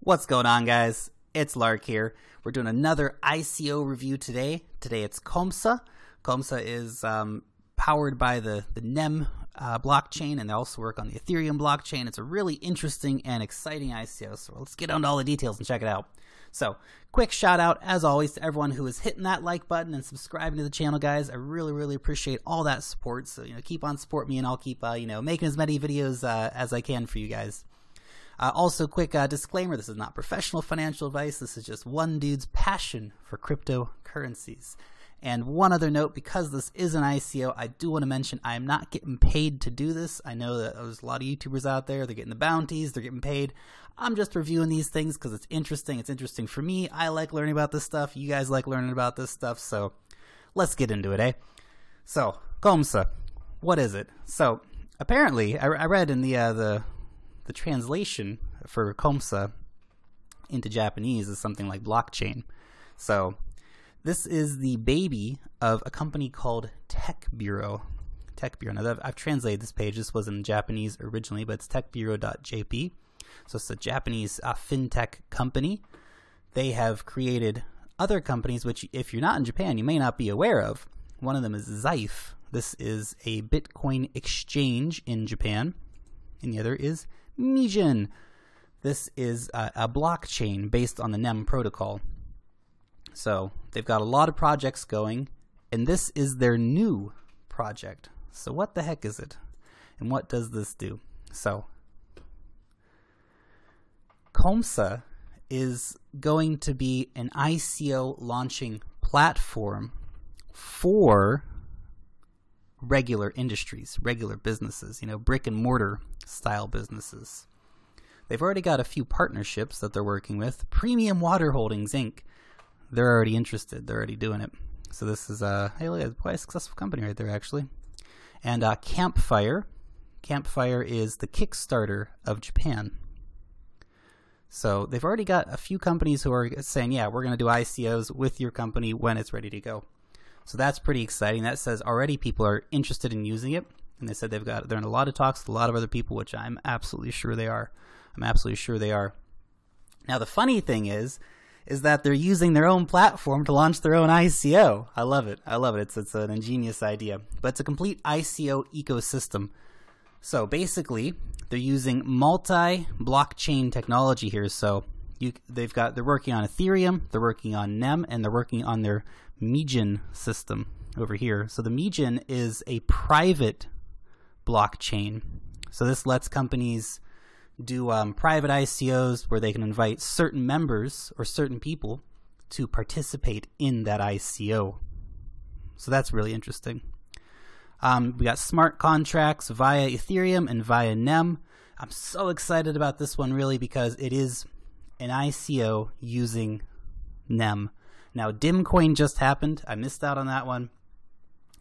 What's going on, guys? It's Lark here. We're doing another ICO review today. Today it's COMSA. COMSA is powered by the NEM blockchain, and they also work on the Ethereum blockchain. It's a really interesting and exciting ICO, so let's get into all the details and check it out. So, quick shout out, as always, to everyone who is hitting that like button and subscribing to the channel, guys. I really appreciate all that support. So, keep on supporting me, and I'll keep, making as many videos as I can for you guys. Also, quick disclaimer, this is not professional financial advice. This is just one dude's passion for cryptocurrencies. And one other note, because this is an ICO, I do want to mention I am not getting paid to do this. I know that there's a lot of YouTubers out there. They're getting the bounties. They're getting paid. I'm just reviewing these things because it's interesting. It's interesting for me. I like learning about this stuff. You guys like learning about this stuff. So let's get into it, eh? So, COMSA. What is it? So, apparently, I read in the translation for COMSA into Japanese is something like blockchain. So this is the baby of a company called Tech Bureau. Now I've translated this page. This was in Japanese originally, but it's techbureau.jp. So it's a Japanese fintech company. They have created other companies which, if you're not in Japan, you may not be aware of. One of them is Zyfe. This is a Bitcoin exchange in Japan. And the other is Mijin. This is a blockchain based on the NEM protocol. So they've got a lot of projects going, and this is their new project. So what the heck is it? And what does this do? So COMSA is going to be an ICO launching platform for regular industries, regular businesses, brick and mortar style businesses. They've already got a few partnerships that they're working with. Premium Water Holdings Inc. They're already interested. They're already doing it. So this is hey, look, it's quite a successful company right there, actually. And Campfire. Campfire is the Kickstarter of Japan. So they've already got a few companies who are saying, yeah, we're going to do ICOs with your company when it's ready to go. So that's pretty exciting. That says already people are interested in using it. And they said they're in a lot of talks with a lot of other people, which I'm absolutely sure they are. Now the funny thing is that they're using their own platform to launch their own ICO. I love it. It's an ingenious idea. But it's a complete ICO ecosystem. So basically, they're using multi-blockchain technology here. So they're working on Ethereum, they're working on NEM, and they're working on their Mijin system over here. So the Mijin is a private blockchain. So this lets companies do private ICOs where they can invite certain members or certain people to participate in that ICO. So that's really interesting. We got smart contracts via Ethereum and via NEM. I'm so excited about this one, really, because it is an ICO using NEM. Now, Dimcoin just happened. I missed out on that one.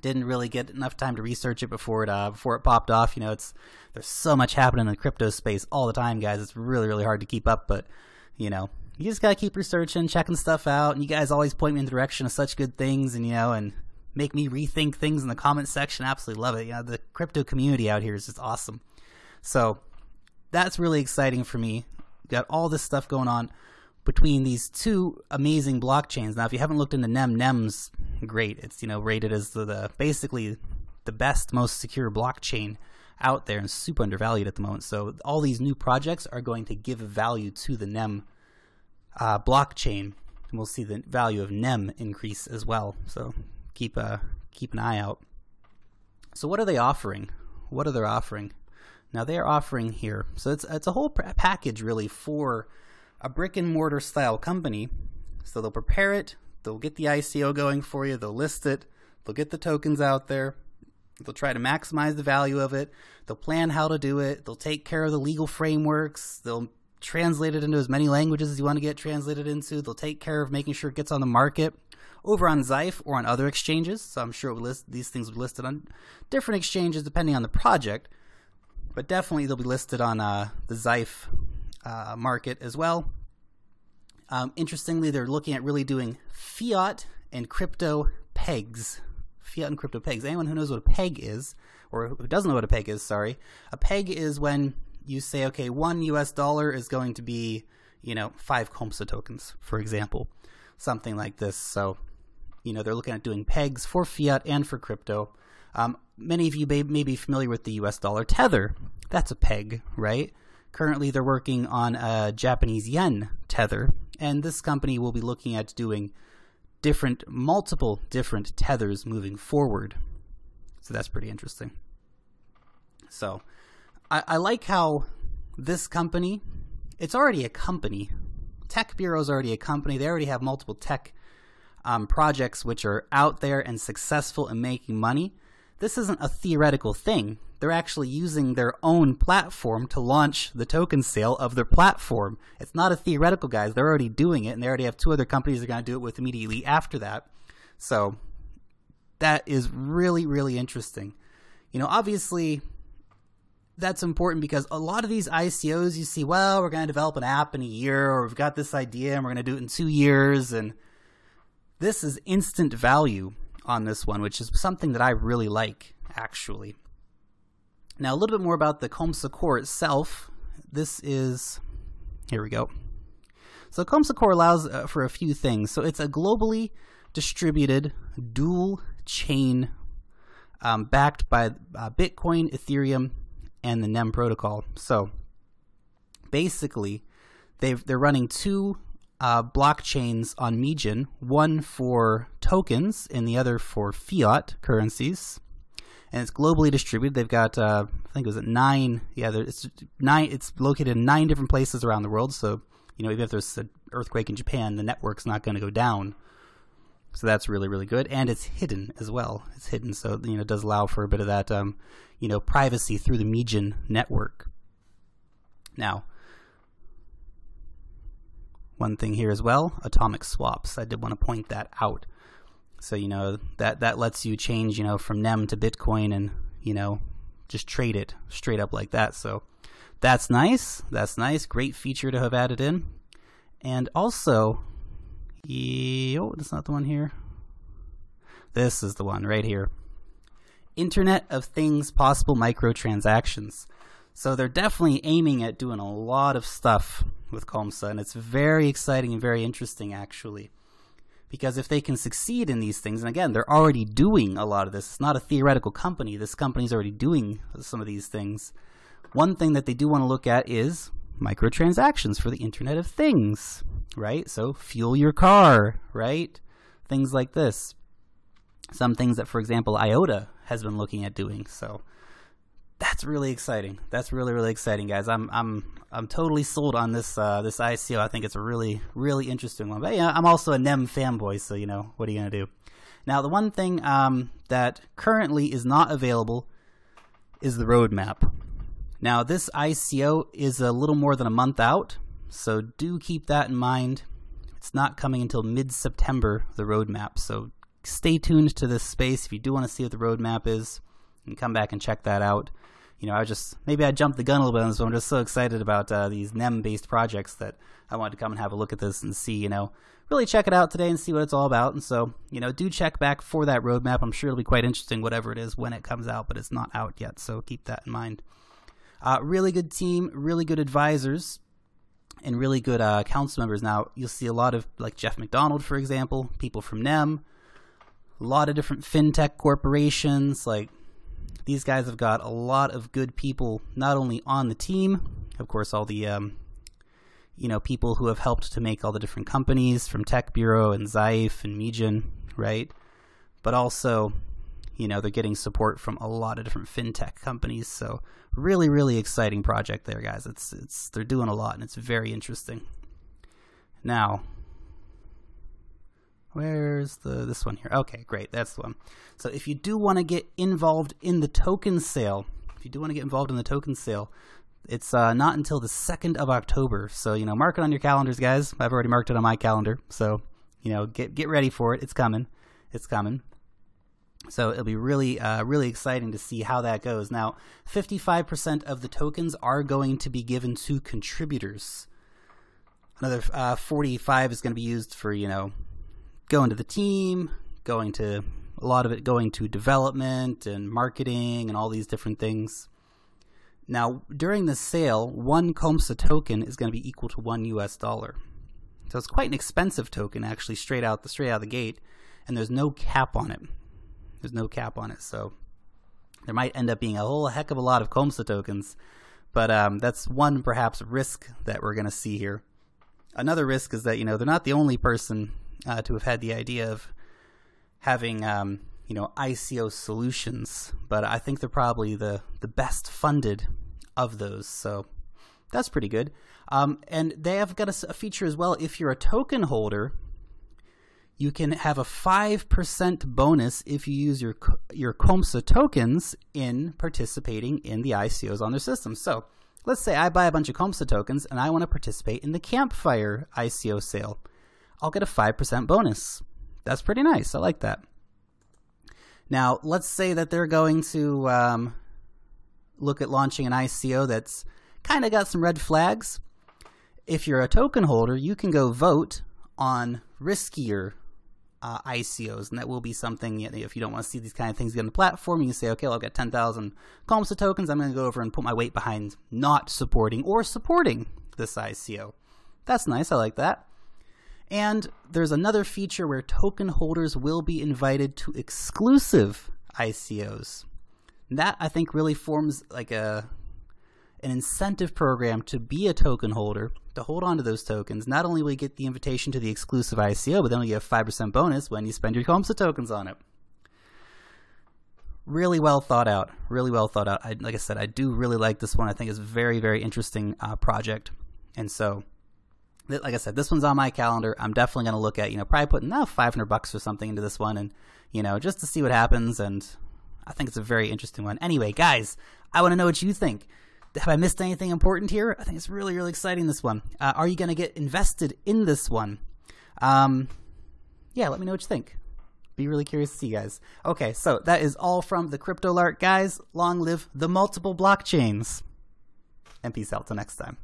Didn't really get enough time to research it before it popped off. There's so much happening in the crypto space all the time, guys. It's really hard to keep up, but you just gotta keep researching, checking stuff out. And you guys always point me in the direction of such good things, and and make me rethink things in the comment section. Absolutely love it. The crypto community out here is just awesome. So that's really exciting for me. Got all this stuff going on between these two amazing blockchains. Now, if you haven't looked into NEM, NEM's great. It's rated as basically the best, most secure blockchain out there, and super undervalued at the moment. So all these new projects are going to give value to the NEM blockchain, and we'll see the value of NEM increase as well. So keep an eye out. So what are they offering? What are they offering? Now they are offering here. So it's a whole package really for a brick and mortar style company. So they'll prepare it, they'll get the ICO going for you, they'll list it, they'll get the tokens out there, they'll try to maximize the value of it, they'll plan how to do it, they'll take care of the legal frameworks, they'll translate it into as many languages as you want to get translated into, they'll take care of making sure it gets on the market over on Zyfe or on other exchanges. So I'm sure these things will be listed on different exchanges depending on the project, but definitely they'll be listed on the Zyfe market as well. Interestingly, they're looking at really doing fiat and crypto pegs. Fiat and crypto pegs. Anyone who knows what a peg is, or who doesn't know what a peg is, sorry. A peg is when you say, okay, $1 US is going to be, 5 COMSA tokens, for example, something like this. So, they're looking at doing pegs for fiat and for crypto. Many of you may be familiar with the US dollar tether. That's a peg, right? Currently, they're working on a Japanese yen tether, and this company will be looking at doing multiple different tethers moving forward. So that's pretty interesting. So I like how this company, it's already a company. Tech Bureau is already a company. They already have multiple tech projects which are out there and successful and making money. This isn't a theoretical thing. They're actually using their own platform to launch the token sale of their platform. It's not a theoretical, guys. They're already doing it, and they already have 2 other companies they're going to do it with immediately after that. So that is really, really interesting. Obviously, that's important because a lot of these ICOs, you see, well, we're going to develop an app in a year, or we've got this idea and we're going to do it in 2 years. And this is instant value on this one, which is something that I really like, actually. Now, a little bit more about the COMSA Core itself. Here we go. So COMSA Core allows for a few things. So it's a globally distributed dual chain backed by Bitcoin, Ethereum, and the NEM protocol. So basically, they're running 2 blockchains on Mijin, one for tokens and the other for fiat currencies. And it's globally distributed. They've got, I think it was 9. Yeah, it's 9. It's located in 9 different places around the world. So, even if there's an earthquake in Japan, the network's not going to go down. So that's really, really good. And it's hidden as well. It's hidden, so it does allow for a bit of that, privacy through the Mijin network. Now, one thing here as well: atomic swaps. I did want to point that out. So, that lets you change, from NEM to Bitcoin and, just trade it straight up like that. So that's nice. That's nice. Great feature to have added in. And also, that's not the one here. This is the one right here. Internet of Things possible microtransactions. So they're definitely aiming at doing a lot of stuff with COMSA, and it's very exciting and very interesting, actually. Because if they can succeed in these things, and again, they're already doing a lot of this. It's not a theoretical company. This company's already doing some of these things. One thing that they do want to look at is microtransactions for the Internet of Things, right? So fuel your car, right? Things like this. Some things that, for example, IOTA has been looking at doing. So that's really exciting. That's really, really exciting, guys. I'm totally sold on this this ICO. I think it's a really, really interesting one. But I'm also a NEM fanboy, so what are you gonna do? Now, the one thing that currently is not available is the roadmap. Now, this ICO is a little more than a month out, so do keep that in mind. It's not coming until mid-September, the roadmap. So stay tuned to this space if you do want to see what the roadmap is, and come back and check that out. Maybe I jumped the gun a little bit on this one. I'm just so excited about these NEM-based projects that I wanted to come and have a look at this and see, really check it out today and see what it's all about. And so, do check back for that roadmap. I'm sure it'll be quite interesting, whatever it is, when it comes out, but it's not out yet, so keep that in mind. Really good team, really good advisors, and really good council members. Now, you'll see a lot of, like Jeff McDonald, for example, people from NEM, a lot of different fintech corporations. These guys have got a lot of good people, not only on the team, of course, all the people who have helped to make all the different companies from Tech Bureau and Zaif and Mijin, right? But also, they're getting support from a lot of different fintech companies. So really, really exciting project there, guys. They're doing a lot, and it's very interesting. Now, where's this one here? Okay, great. That's the one. So if you do want to get involved in the token sale, it's not until the 2nd of October. So, mark it on your calendars, guys. I've already marked it on my calendar. So, get ready for it. It's coming. It's coming. So it'll be really, really exciting to see how that goes. Now, 55% of the tokens are going to be given to contributors. Another 45 is going to be used for, going to the team, a lot of it going to development and marketing and all these different things. Now, during the sale, one COMSA token is going to be equal to $1 US. So it's quite an expensive token, actually, straight out the gate, and there's no cap on it. There's no cap on it, so there might end up being a whole heck of a lot of COMSA tokens, but that's one perhaps risk that we're going to see here. Another risk is that, you know, they're not the only person to have had the idea of having you know, ICO solutions, but I think they're probably the best funded of those, so that's pretty good. And they have got a feature as well. If you're a token holder, you can have a 5% bonus if you use your COMSA tokens in participating in the ICOs on their system. So let's say I buy a bunch of COMSA tokens and I want to participate in the Campfire ICO sale. I'll get a 5% bonus. That's pretty nice. I like that. Now, let's say that they're going to look at launching an ICO that's kind of got some red flags. If you're a token holder, you can go vote on riskier ICOs, and that will be something, you know, if you don't want to see these kind of things get on the platform, you can say, okay, well, I've got 10,000 COMSA tokens. I'm going to go over and put my weight behind not supporting or supporting this ICO. That's nice. I like that. And there's another feature where token holders will be invited to exclusive ICOs. That, I think, really forms like an incentive program to be a token holder, to hold on to those tokens. Not only will you get the invitation to the exclusive ICO, but then you get a 5% bonus when you spend your COMSA tokens on it. Really well thought out. Really well thought out. Like I said, I do really like this one. I think it's a very, very interesting project. And so, like I said, this one's on my calendar. I'm definitely going to look at, you know, probably putting $500 or something into this one, and, you know, just to see what happens. And I think it's a very interesting one. Anyway, guys, I want to know what you think. Have I missed anything important here? I think it's really, really exciting, this one. Are you going to get invested in this one? Yeah, let me know what you think. Be really curious to see, guys. Okay, so that is all from the Crypto Lark, guys. Long live the multiple blockchains. And peace out till next time.